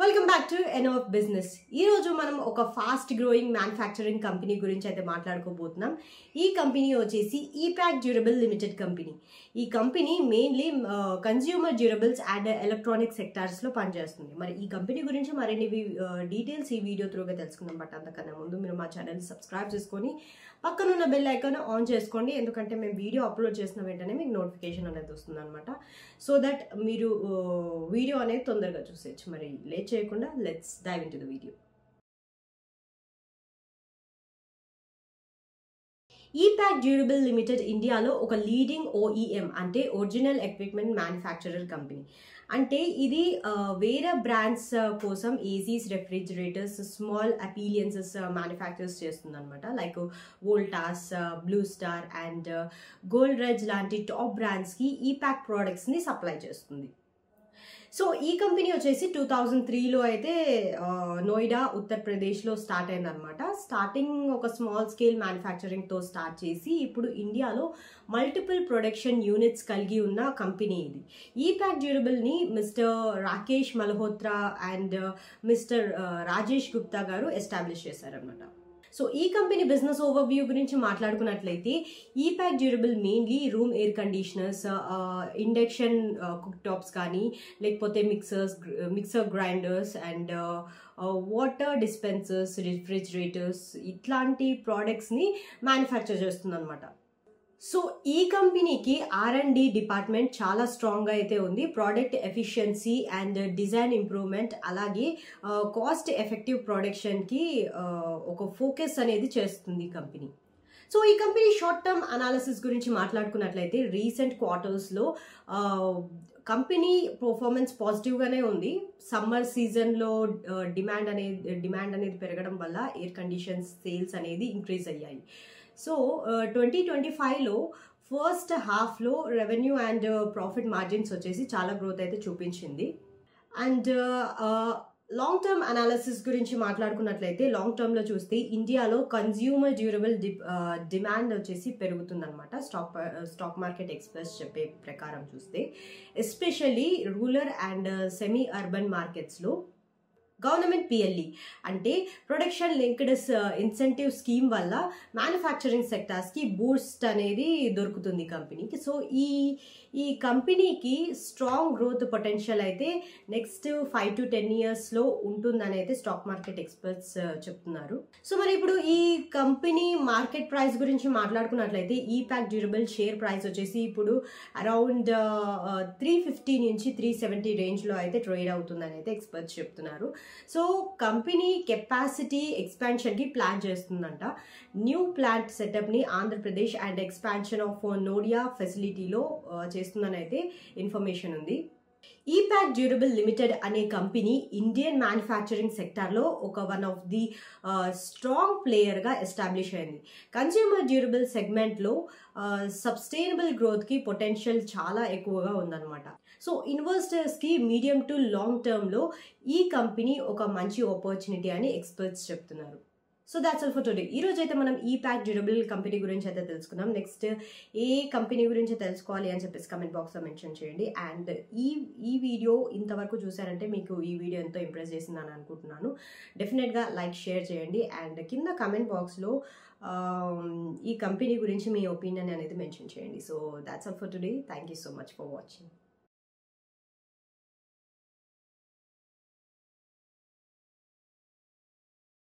Welcome back to N of business. ఈరోజు మనం ఒక ఫాస్ట్ గ్రోయింగ్ మ్యానుఫ్యాక్చరింగ్ కంపెనీ గురించి అయితే మాట్లాడుకోబోతున్నాం. ఈ కంపెనీ వచ్చేసి ఈపాక్ డ్యూరబుల్ లిమిటెడ్ కంపెనీ. ఈ company mainly consumer durables and electronic సెక్టార్స్లో పనిచేస్తుంది. మరి ఈ కంపెనీ గురించి మరిన్ని డీటెయిల్స్ ఈ వీడియో త్రూగా తెలుసుకుందాం. బట్ అంతకన్నా ముందు మీరు మా ఛానల్ సబ్స్క్రైబ్ చేసుకొని పక్కనున్న బెల్ ఐకాన్ ఆన్ చేసుకోండి. ఎందుకంటే మేము వీడియో అప్లోడ్ చేసిన వెంటనే మీకు నోటిఫికేషన్ అనేది వస్తుంది అనమాట. సో దట్ మీరు వీడియో అనేది తొందరగా చూసేయచ్చు. మరి లేట్ చేయకుండా let's dive into the video. Epack durable limited ఇండియాలో ఒక లీడింగ్ ఓఈఎం అంటే ఒరిజినల్ ఎక్విప్మెంట్ మ్యానుఫ్యాక్చరర్ కంపెనీ. అంటే ఇది వేరే బ్రాండ్స్ కోసం ACs, refrigerators, small appliances manufactures చేస్తుంది అనమాట. Like Voltas, blue star and Godrej లాంటి టాప్ బ్రాండ్స్కి ఈపాక్ ప్రోడక్ట్స్ని సప్లై చేస్తుంది. సో ఈ కంపెనీ వచ్చేసి 2003లో అయితే నోయిడా, ఉత్తరప్రదేశ్లో స్టార్ట్ అయిందనమాట. స్టార్టింగ్ ఒక స్మాల్ స్కేల్ మ్యానుఫ్యాక్చరింగ్తో స్టార్ట్ చేసి ఇప్పుడు ఇండియాలో మల్టిపుల్ ప్రొడక్షన్ యూనిట్స్ కలిగి ఉన్న కంపెనీ ఇది. ఈపాక్ డ్యూరబుల్ని mister Rakesh Malhotra and mister Rajesh Gupta గారు ఎస్టాబ్లిష్ చేశారనమాట. సో ఈ కంపెనీ బిజినెస్ ఓవర్వ్యూ గురించి మాట్లాడుకున్నట్లయితే Epack durable mainly room air conditioners, induction cook tops కానీ లేకపోతే mixer grinders and water dispensers, refrigerators ఇట్లాంటి ప్రోడక్ట్స్ని మ్యానుఫ్యాక్చర్ చేస్తుంది అనమాట. సో ఈ కంపెనీకి R&D డిపార్ట్మెంట్ చాలా స్ట్రాంగ్గా అయితే ఉంది. Product efficiency and design improvement అలాగే కాస్ట్ ఎఫెక్టివ్ ప్రొడక్షన్కి ఒక ఫోకస్ అనేది చేస్తుంది కంపెనీ. సో ఈ కంపెనీ షార్ట్ టర్మ్ అనాలిసిస్ గురించి మాట్లాడుకున్నట్లయితే రీసెంట్ క్వార్టర్స్లో కంపెనీ పర్ఫార్మెన్స్ పాజిటివ్గానే ఉంది. సమ్మర్ సీజన్లో డిమాండ్ అనేది పెరగడం వల్ల ఎయిర్ కండిషన్స్ సేల్స్ అనేది ఇంక్రీజ్ అయ్యాయి. సో 2025లో ఫస్ట్ హాఫ్లో రెవెన్యూ అండ్ ప్రాఫిట్ మార్జిన్స్ వచ్చేసి చాలా గ్రోత్ అయితే చూపించింది. అండ్ లాంగ్ టర్మ్ అనాలిసిస్ గురించి మాట్లాడుకున్నట్లయితే లాంగ్ టర్మ్లో చూస్తే ఇండియాలో కన్స్యూమర్ డ్యూరబుల్ డిమాండ్ వచ్చేసి పెరుగుతుందన్నమాట. స్టాక్ మార్కెట్ ఎక్స్పర్ట్స్ చెప్పే ప్రకారం చూస్తే especially rural and semi urban మార్కెట్స్లో గవర్నమెంట్ PLE అంటే ప్రొడక్షన్ లింక్డ్ ఇన్సెంటివ్ స్కీమ్ వల్ల మ్యానుఫ్యాక్చరింగ్ సెక్టార్స్కి బూస్ట్ అనేది దొరుకుతుంది కంపెనీకి. సో ఈ కంపెనీకి స్ట్రాంగ్ గ్రోత్ పొటెన్షియల్ అయితే నెక్స్ట్ 5 to 10 yearsలో ఉంటుందని అయితే స్టాక్ మార్కెట్ ఎక్స్పర్ట్స్ చెప్తున్నారు. సో మరి ఇప్పుడు ఈ కంపెనీ మార్కెట్ ప్రైస్ గురించి మాట్లాడుకున్నట్లయితే ఈపాక్ డ్యూరబుల్ షేర్ ప్రైస్ వచ్చేసి ఇప్పుడు అరౌండ్ 350 నుంచి 370 రేంజ్లో అయితే ట్రేడ్ అవుతుందని అయితే ఎక్స్పర్ట్స్ చెప్తున్నారు. సో కంపెనీ కెపాసిటీ ఎక్స్పాన్షన్కి ప్లాన్ చేస్తుందంట. న్యూ ప్లాంట్ సెటప్ని Andhra Pradesh and expansion of Noida ఫెసిలిటీలో చేస్తుందని అయితే ఇన్ఫర్మేషన్ ఉంది. ఈపాక్ డ్యూరబుల్ లిమిటెడ్ అనే కంపెనీ ఇండియన్ మ్యానుఫ్యాక్చరింగ్ సెక్టార్లో వన్ ఆఫ్ ది స్ట్రాంగ్ ప్లేయర్గా ఎస్టాబ్లిష్ అయింది. కన్స్యూమర్ డ్యూరబుల్ సెగ్మెంట్లో సస్టైనబుల్ గ్రోత్కి పొటెన్షియల్ చాలా ఎక్కువగా ఉందన్నమాట. సో ఇన్వెస్టర్స్కి మీడియం టు లాంగ్ టర్మ్లో ఈ కంపెనీ ఒక మంచి ఆపర్చునిటీ అని ఎక్స్పర్ట్స్ చెప్తున్నారు. So that's all for today. ఈరోజు అయితే మనం ఈపాక్ డ్యూరబుల్ కంపెనీ గురించి అయితే తెలుసుకున్నాం. నెక్స్ట్ ఏ కంపెనీ గురించి తెలుసుకోవాలి అని చెప్పేసి కమెంట్ బాక్స్లో మెన్షన్ చేయండి. అండ్ ఈ వీడియో ఇంతవరకు చూసారంటే మీకు ఈ వీడియో ఎంతో ఇంప్రెస్ చేసిందని అనుకుంటున్నాను. డెఫినెట్గా లైక్, షేర్ చేయండి. అండ్ కింద కమెంట్ బాక్స్లో ఈ కంపెనీ గురించి మీ ఒపీనియన్ అనేది మెన్షన్ చేయండి. So that's all for today. Thank you so much for watching.